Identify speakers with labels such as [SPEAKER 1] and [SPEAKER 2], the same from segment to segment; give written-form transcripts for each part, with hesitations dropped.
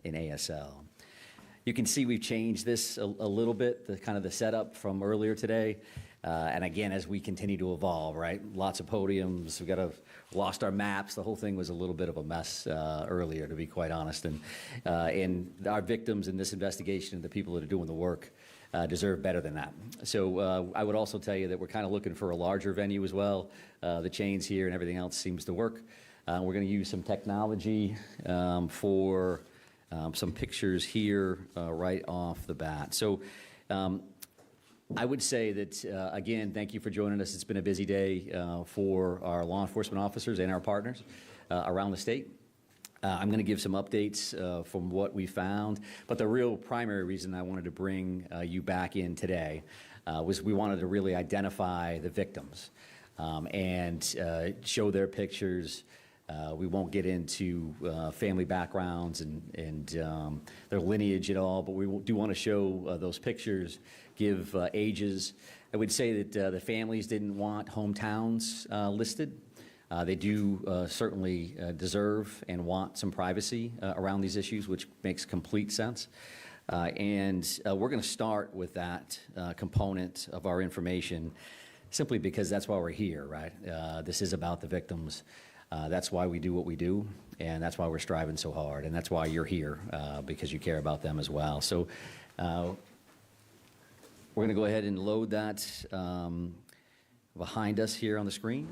[SPEAKER 1] in ASL. You can see we've changed this a little bit, the kind of the setup from earlier today. And again, as we continue to evolve, right? Lots of podiums. Lost our maps. The whole thing was a little bit of a mess earlier, to be quite honest. And our victims in this investigation and the people that are doing the work deserve better than that. So I would also tell you that we're kind of looking for a larger venue as well. The chains here and everything else seems to work. We're going to use some technology for some pictures here right off the bat. So I would say that, again, thank you for joining us. It's been a busy day for our law enforcement officers and our partners around the state. I'm going to give some updates from what we found, but the real primary reason I wanted to bring you back in today was we wanted to really identify the victims and show their pictures. We won't get into family backgrounds and their lineage at all, but we do want to show those pictures, give ages. I would say that the families didn't want hometowns listed. They do certainly deserve and want some privacy around these issues, which makes complete sense. And we're going to start with that component of our information simply because that's why we're here, right? This is about the victims. That's why we do what we do, and that's why we're striving so hard, and that's why you're here, because you care about them as well. So we're going to go ahead and load that behind us here on the screen.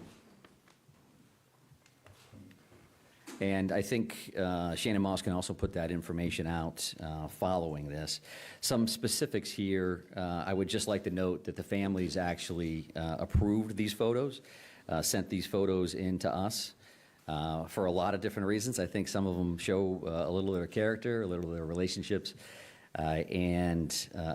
[SPEAKER 1] And I think Shannon Moss can also put that information out following this. Some specifics here, I would just like to note that the families actually approved these photos, sent these photos in to us. For a lot of different reasons. I think some of them show a little of their character, a little of their relationships, and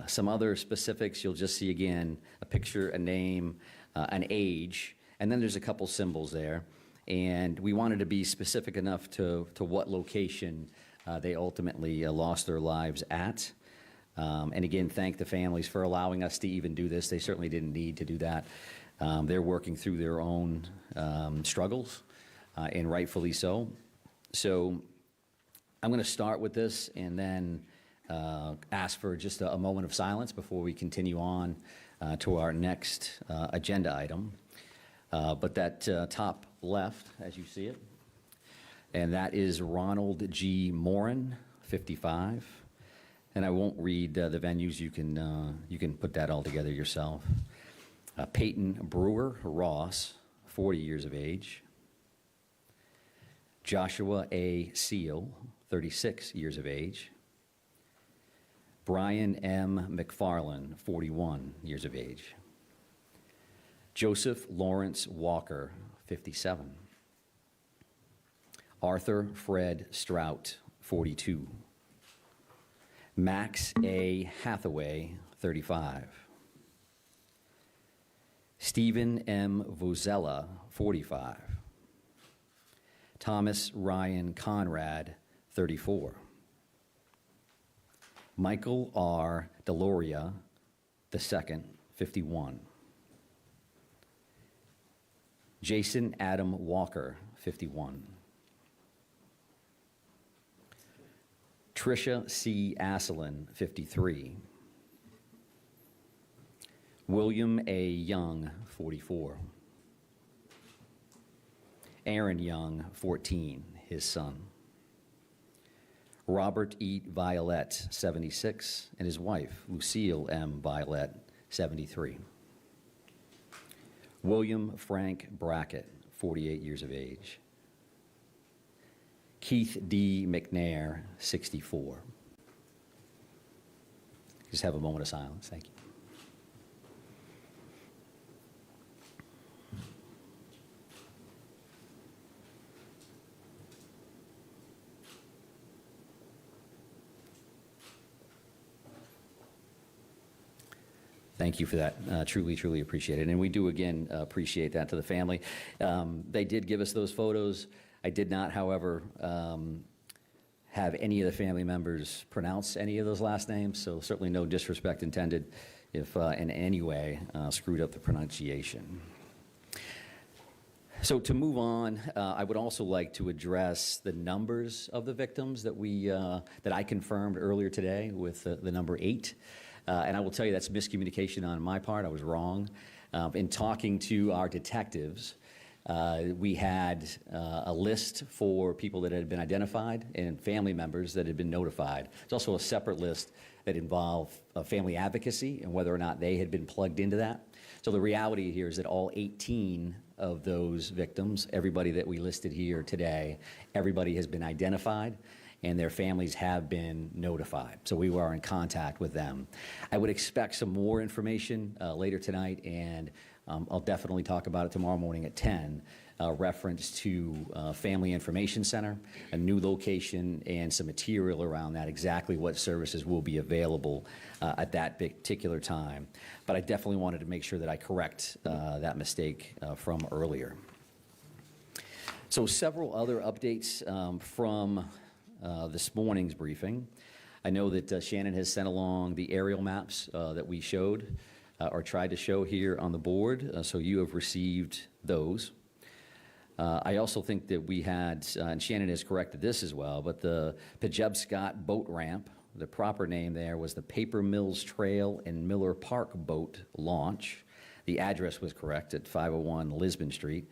[SPEAKER 1] some other specifics. You'll just see, again, a picture, a name, an age, and then there's a couple symbols there. And we wanted to be specific enough to what location they ultimately lost their lives at. And again, thank the families for allowing us to even do this. They certainly didn't need to do that. They're working through their own struggles. And rightfully so. So I'm going to start with this and then ask for just a moment of silence before we continue on to our next agenda item. But that top left, as you see it, and that is Ronald G. Morin, 55. And I won't read the venues. You can put that all together yourself. Peyton Brewer Ross, 40 years of age. Joshua A. Seal, 36 years of age. Brian M. McFarland, 41 years of age. Joseph Lawrence Walker, 57. Arthur Fred Strout, 42. Max A. Hathaway, 35. Stephen M. Vozella, 45. Thomas Ryan Conrad, 34. Michael R. Deloria II, 51. Jason Adam Walker, 51. Tricia C. Asselin, 53. William A. Young, 44. Aaron Young, 14, his son. Robert E. Violette, 76, and his wife, Lucille M. Violette, 73. William Frank Brackett, 48 years of age. Keith D. McNair, 64. Just have a moment of silence. Thank you. Thank you for that. Truly, truly appreciate it. And we do, again, appreciate that to the family. They did give us those photos. I did not, however, have any of the family members pronounce any of those last names, so certainly no disrespect intended if in any way screwed up the pronunciation. So to move on, I would also like to address the numbers of the victims that I confirmed earlier today with the number 8. And I will tell you that's miscommunication on my part. I was wrong. In talking to our detectives, we had a list for people that had been identified and family members that had been notified. There's also a separate list that involved family advocacy and whether or not they had been plugged into that. So the reality here is that all 18 of those victims, everybody that we listed here today, everybody has been identified and their families have been notified. So we are in contact with them. I would expect some more information later tonight, and I'll definitely talk about it tomorrow morning at 10, reference to Family Information Center, a new location, and some material around that, exactly what services will be available at that particular time. But I definitely wanted to make sure that I correct that mistake from earlier. So several other updates from this morning's briefing. I know that Shannon has sent along the aerial maps that we showed or tried to show here on the board, so you have received those. I also think that we had, and Shannon has corrected this as well, but the Pejebscott boat ramp, the proper name there was the Paper Mills Trail and Miller Park boat launch. The address was correct at 501 Lisbon Street.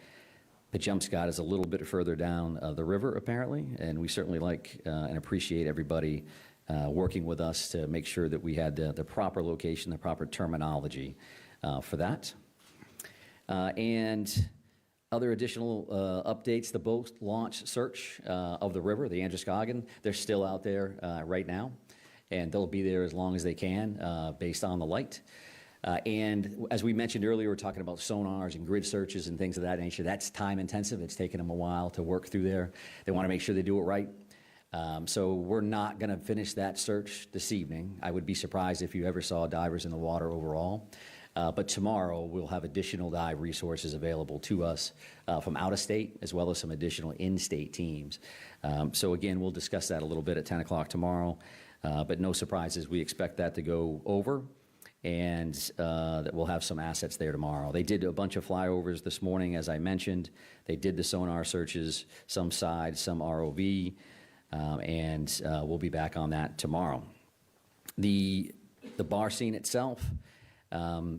[SPEAKER 1] Pejebscott is a little bit further down the river, apparently, and we certainly like and appreciate everybody working with us to make sure that we had the proper location, the proper terminology for that. And other additional updates, the boat launch search of the river, the Androscoggin, they're still out there right now, and they'll be there as long as they can based on the light. And as we mentioned earlier, we're talking about sonars and grid searches and things of that nature. That's time intensive. It's taken them a while to work through there. They want to make sure they do it right. So we're not going to finish that search this evening. I would be surprised if you ever saw divers in the water overall. But tomorrow we'll have additional dive resources available to us from out of state, as well as some additional in-state teams. So again, we'll discuss that a little bit at 10 o'clock tomorrow. But no surprises, we expect that to go over, and that we'll have some assets there tomorrow. They did a bunch of flyovers this morning, as I mentioned. They did the sonar searches, some side, some ROV, and we'll be back on that tomorrow. The bar scene itself,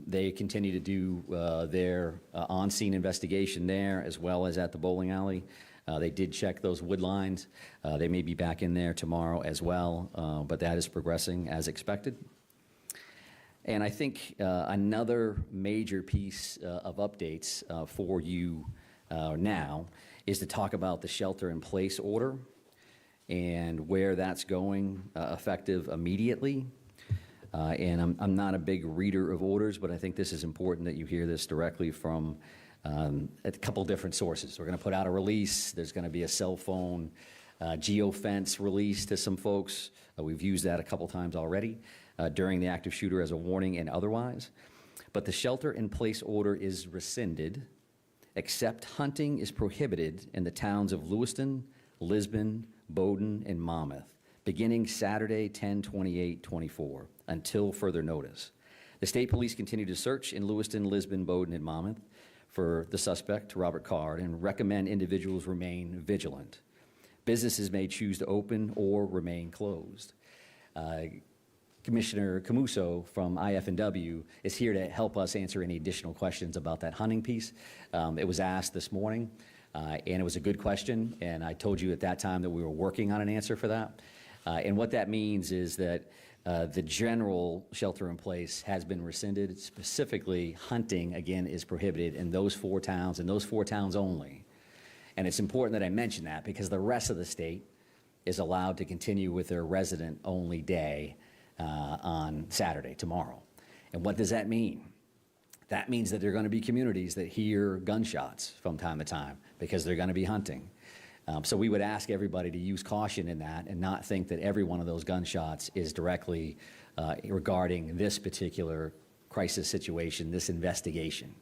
[SPEAKER 1] they continue to do their on-scene investigation there, as well as at the bowling alley. They did check those wood lines. They may be back in there tomorrow as well, but that is progressing as expected. And I think another major piece of updates for you now is to talk about the shelter-in-place order and where that's going effective immediately. And I'm not a big reader of orders, but I think this is important that you hear this directly from a couple different sources. We're going to put out a release. There's going to be a cell phone geofence release to some folks. We've used that a couple times already during the active shooter as a warning and otherwise. But the shelter-in-place order is rescinded, except hunting is prohibited in the towns of Lewiston, Lisbon, Bowdoin, and Monmouth, beginning Saturday, 10/28/24, until further notice. The state police continue to search in Lewiston, Lisbon, Bowdoin, and Monmouth for the suspect, Robert Card, and recommend individuals remain vigilant. Businesses may choose to open or remain closed. Commissioner Camuso from IF&W is here to help us answer any additional questions about that hunting piece. It was asked this morning, and it was a good question, and I told you at that time that we were working on an answer for that. And what that means is that the general shelter-in-place has been rescinded. Specifically, hunting, again, is prohibited in those 4 towns, and those 4 towns only. And it's important that I mention that because the rest of the state is allowed to continue with their resident-only day on Saturday, tomorrow. And what does that mean? That means that there are going to be communities that hear gunshots from time to time because they're going to be hunting. So we would ask everybody to use caution in that and not think that every one of those gunshots is directly regarding this particular crisis situation, this investigation.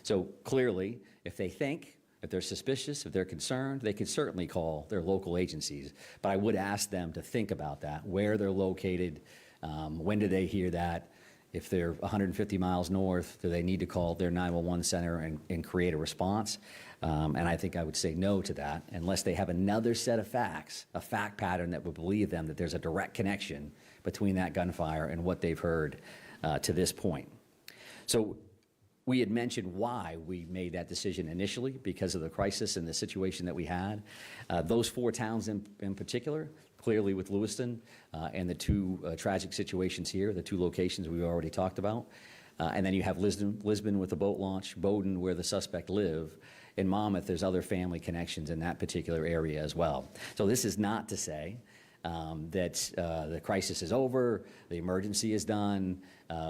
[SPEAKER 1] So clearly, if they think, if they're suspicious, if they're concerned, they can certainly call their local agencies. But I would ask them to think about that, where they're located, when do they hear that, If they're 150 miles north, do they need to call their 911 center and create a response? And I think I would say no to that unless they have another set of facts, a fact pattern that would believe them that there's a direct connection between that gunfire and what they've heard to this point. So we had mentioned why we made that decision initially, because of the crisis and the situation that we had. Those 4 towns in particular, clearly with Lewiston and the 2 tragic situations here, the 2 locations we already talked about. And then you have Lisbon with the boat launch, Bowdoin where the suspect live. In Monmouth, there's other family connections in that particular area as well. So this is not to say that the crisis is over, the emergency is done,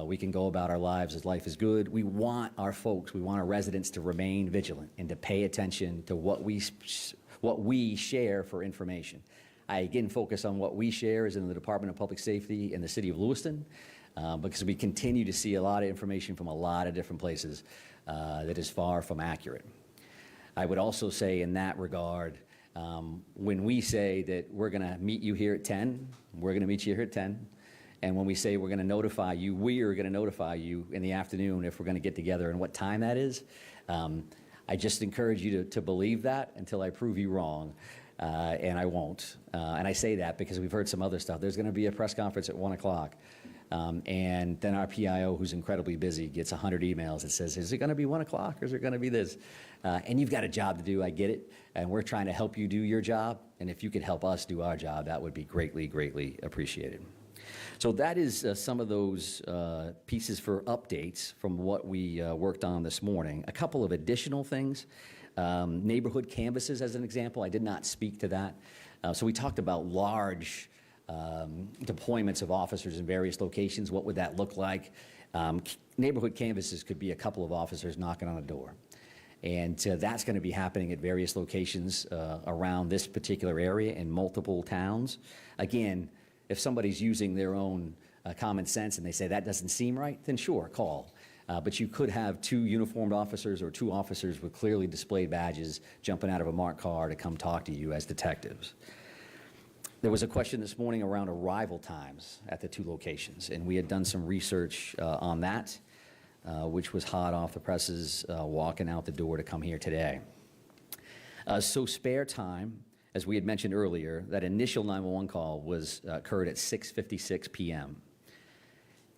[SPEAKER 1] we can go about our lives as life is good. We want our folks, we want our residents to remain vigilant and to pay attention to what we share for information. I again focus on what we share is in the Department of Public Safety in the city of Lewiston, because we continue to see a lot of information from a lot of different places that is far from accurate. I would also say in that regard, when we say that we're going to meet you here at 10, we're going to meet you here at 10. And when we say we're going to notify you, we are going to notify you in the afternoon if we're going to get together and what time that is. I just encourage you to believe that until I prove you wrong. And I won't. And I say that because we've heard some other stuff. There's going to be a press conference at 1 o'clock. And then our PIO, who's incredibly busy, gets 100 emails that says, is it going to be 1 o'clock or is it going to be this? And you've got a job to do, I get it. And we're trying to help you do your job. And if you could help us do our job, that would be greatly, greatly appreciated. So that is some of those pieces for updates from what we worked on this morning. A couple of additional things. Neighborhood canvases, as an example. I did not speak to that. So we talked about large deployments of officers in various locations. What would that look like? Neighborhood canvases could be a couple of officers knocking on a door. And that's going to be happening at various locations around this particular area in multiple towns. Again, if somebody's using their own common sense and they say that doesn't seem right, then sure, call. But you could have 2 uniformed officers or 2 officers with clearly displayed badges jumping out of a marked car to come talk to you as detectives. There was a question this morning around arrival times at the 2 locations, and we had done some research on that, which was hot off the presses walking out the door to come here today. So spare time, as we had mentioned earlier, that initial 911 call occurred at 6:56 p.m.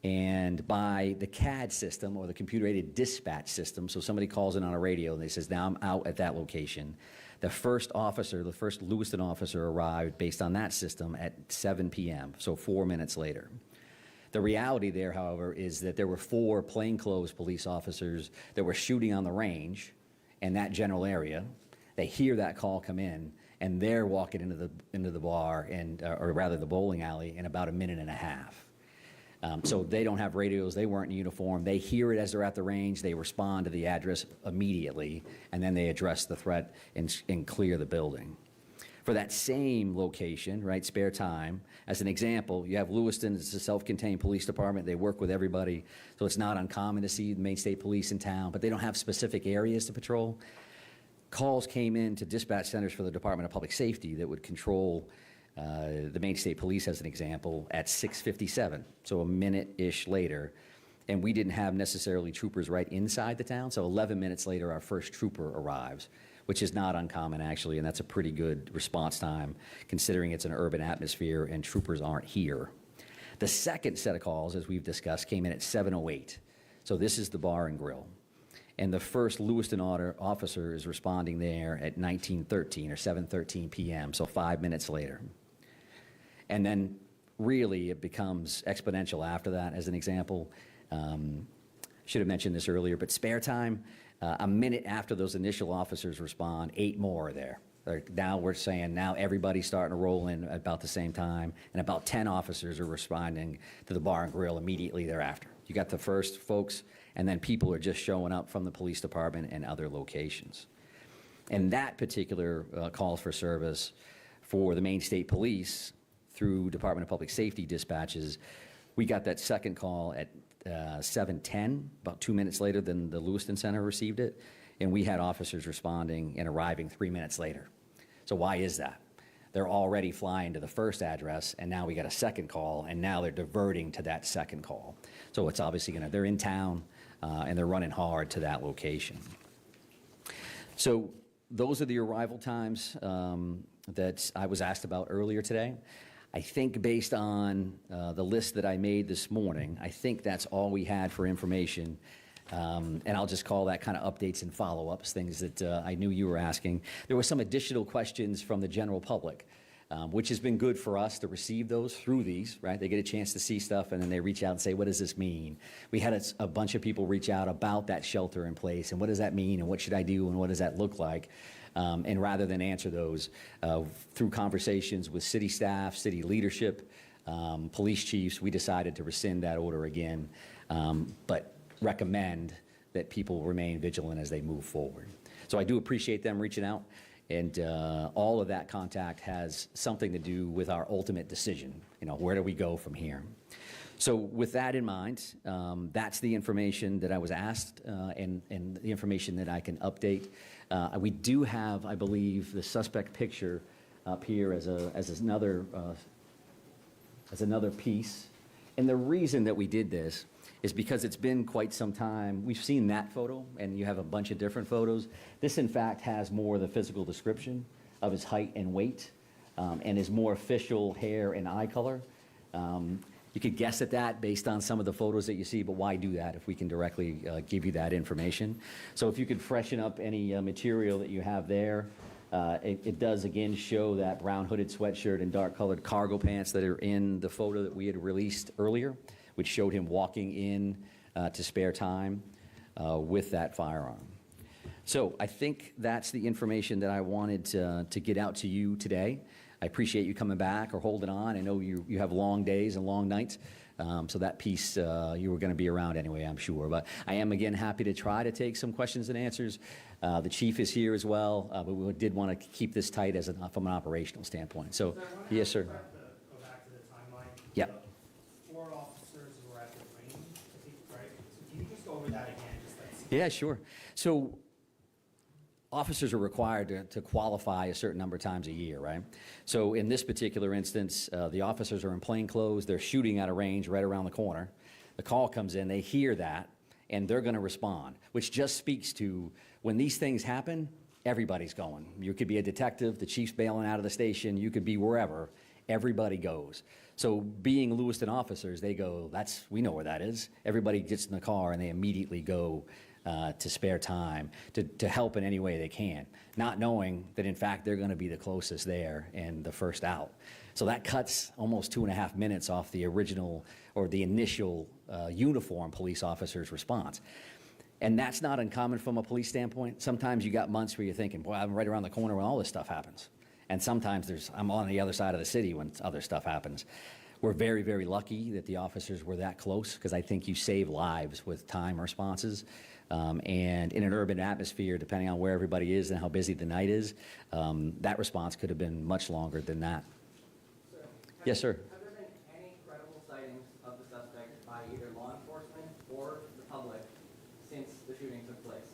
[SPEAKER 1] And by the CAD system, or the computer-aided dispatch system, so somebody calls in on a radio and they says, now I'm out at that location. The first officer, the first Lewiston officer arrived based on that system at 7 p.m., so 4 minutes later. The reality there, however, is that there were 4 plainclothes police officers that were shooting on the range in that general area. They hear that call come in, and they're walking into the bar, or rather the bowling alley, in about a minute and a half. So they don't have radios, they weren't in uniform, they hear it as they're at the range, they respond to the address immediately, and then they address the threat and clear the building. For that same location, right, spare time, as an example, you have Lewiston, it's a self-contained police department, they work with everybody, so it's not uncommon to see the Maine State Police in town, but they don't have specific areas to patrol. Calls came in to dispatch centers for the Department of Public Safety that would control the Maine State Police, as an example, at 6:57, so a minute-ish later, and we didn't have necessarily troopers right inside the town, so 11 minutes later our first trooper arrives, which is not uncommon actually, and that's a pretty good response time considering it's an urban atmosphere and troopers aren't here. The second set of calls, as we've discussed, came in at 7:08, so this is the bar and grill. And the first Lewiston officer is responding there at 19:13 or 7:13 p.m., so 5 minutes later. And then really it becomes exponential after that, as an example. Should have mentioned this earlier, but spare time, a minute after those initial officers respond, 8 more are there. Now we're saying now everybody's starting to roll in about the same time, and about 10 officers are responding to the bar and grill immediately thereafter. You got the first folks, and then people are just showing up from the police department and other locations. And that particular calls for service for the Maine State Police through Department of Public Safety dispatches, we got that second call at 7:10, about 2 minutes later than the Lewiston Center received it, and we had officers responding and arriving 3 minutes later. So why is that? they're already flying to the first address, and now we got a second call, and now they're diverting to that second call. So it's obviously they're in town, and they're running hard to that location. So those are the arrival times that I was asked about earlier today. I think based on the list that I made this morning, I think that's all we had for information. And I'll just call that kind of updates and follow-ups, things that I knew you were asking. There were some additional questions from the general public, which has been good for us to receive those through these, right? They get a chance to see stuff, and then they reach out and say, what does this mean? We had a bunch of people reach out about that shelter in place, and what does that mean, and what should I do, and what does that look like? And rather than answer those through conversations with city staff, city leadership, police chiefs, we decided to rescind that order again, but recommend that people remain vigilant as they move forward. So I do appreciate them reaching out, and all of that contact has something to do with our ultimate decision. Where do we go from here? So with that in mind, that's the information that I was asked, and the information that I can update. We do have, I believe, the suspect picture up here as another piece. And the reason that we did this is because it's been quite some time. We've seen that photo, and you have a bunch of different photos. This, in fact, has more of the physical description of his height and weight, and his more official hair and eye color. You could guess at that based on some of the photos that you see, but why do that if we can directly give you that information? So if you could freshen up any material that you have there. It does again show that brown hooded sweatshirt and dark colored cargo pants that are in the photo that we had released earlier, which showed him walking in to spare time with that firearm. So I think that's the information that I wanted to get out to you today. I appreciate you coming back or holding on. I know you have long days and long nights, so that piece you were going to be around anyway, I'm sure. But I am, again, happy to try to take some questions and answers. The chief is here as well, but we did want to keep this tight from an operational standpoint. So, yes, sir.
[SPEAKER 2] Go back to the timeline.
[SPEAKER 1] Yep.
[SPEAKER 2] 4 officers were at the range, I think, right? So can you just go over that again?
[SPEAKER 1] Yeah, sure. So officers are required to qualify a certain number of times a year, right? So in this particular instance, the officers are in plain clothes. They're shooting at a range right around the corner. The call comes in. They hear that, and they're going to respond, which just speaks to when these things happen, everybody's going. You could be a detective, the chief's bailing out of the station, you could be wherever. Everybody goes. So being Lewiston officers, they go, we know where that is. Everybody gets in the car, and they immediately go to spare time, to help in any way they can, not knowing that, in fact, they're going to be the closest there and the first out. So that cuts almost 2.5 minutes off the original or the initial uniformed police officer's response. And that's not uncommon from a police standpoint. Sometimes you got months where you're thinking, boy, I'm right around the corner when all this stuff happens. And sometimes I'm on the other side of the city when other stuff happens. We're very, very lucky that the officers were that close, because I think you save lives with time responses. And in an urban atmosphere, depending on where everybody is and how busy the night is, that response could have been much longer than that.
[SPEAKER 3] Sir,
[SPEAKER 1] yes, sir.
[SPEAKER 3] Have there been any credible sightings of the suspect by either law enforcement or the public since the shooting took place?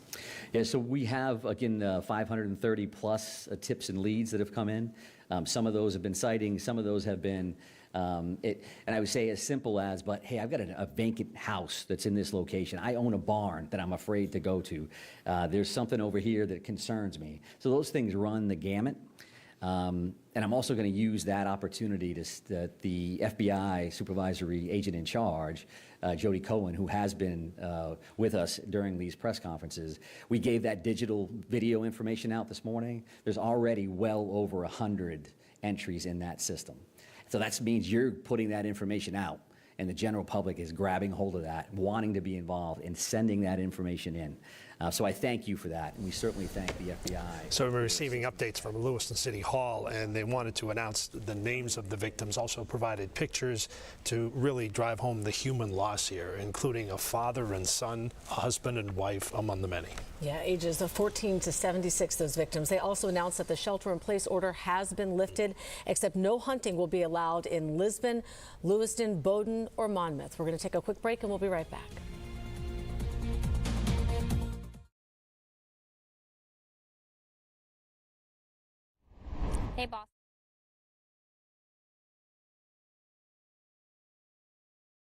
[SPEAKER 1] Yeah, so we have, again, 530 plus tips and leads that have come in. Some of those have been sightings, some of those have been, and I would say as simple as, but hey, I've got a vacant house that's in this location. I own a barn that I'm afraid to go to. There's something over here that concerns me. So those things run the gamut. And I'm also going to use that opportunity that the FBI supervisory agent in charge, Jody Cohen, who has been with us during these press conferences, we gave that digital video information out this morning. There's already well over 100 entries in that system. So that means you're putting that information out, and the general public is grabbing hold of that, wanting to be involved, and sending that information in. So I thank you for that, and we certainly thank the FBI.
[SPEAKER 4] So we're receiving updates from Lewiston City Hall, and they wanted to announce the names of the victims, also provided pictures to really drive home the human loss here, including a father and son, a husband and wife, among the many.
[SPEAKER 5] Yeah, ages of 14 to 76, those victims. They also announced that the shelter-in-place order has been lifted, except no hunting will be allowed in Lisbon, Lewiston, Bowdoin, or Monmouth. We're going to take a quick break, and we'll be right back.
[SPEAKER 6] Hey, boss.